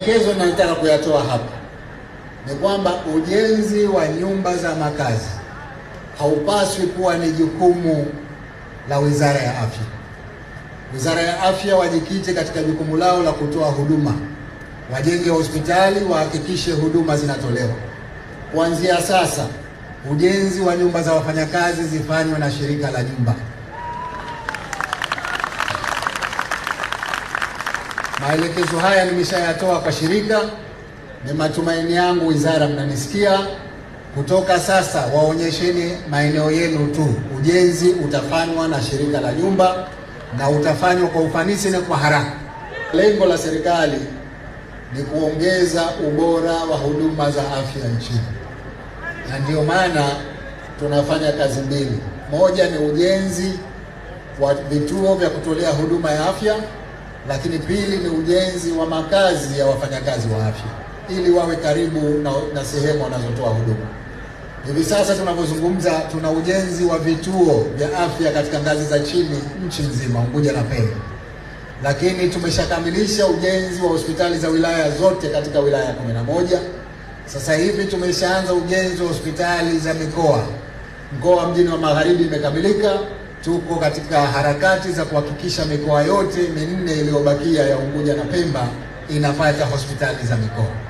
Maelekezo nataka kuyatoa hapa ni kwamba ujenzi wa nyumba za makazi haupaswi kuwa ni jukumu la Wizara ya Afya. Wizara ya Afya wajikite katika jukumu lao la kutoa huduma, wajenge hospitali, wahakikishe huduma zinatolewa. Kuanzia sasa, ujenzi wa nyumba za wafanyakazi zifanywe na shirika la nyumba. Maelekezo haya nimeshayatoa kwa shirika. Ni matumaini yangu wizara mnanisikia. Kutoka sasa waonyesheni maeneo yenu tu, ujenzi utafanywa na shirika la nyumba na utafanywa kwa ufanisi na kwa haraka. Lengo la serikali ni kuongeza ubora wa huduma za afya nchini, na ndio maana tunafanya kazi mbili. Moja ni ujenzi wa vituo vya kutolea huduma ya afya, lakini pili ni ujenzi wa makazi ya wafanyakazi wa afya ili wawe karibu na sehemu wanazotoa huduma. Hivi sasa tunavyozungumza, tuna ujenzi wa vituo vya afya katika ngazi za chini nchi nzima, Unguja na Pemba, lakini tumeshakamilisha ujenzi wa hospitali za wilaya zote katika wilaya 11. Sasa hivi tumeshaanza ujenzi wa hospitali za mikoa. Mkoa wa Mjini wa Magharibi imekamilika. Tuko katika harakati za kuhakikisha mikoa yote minne iliyobakia ya Unguja na Pemba inapata hospitali za mikoa.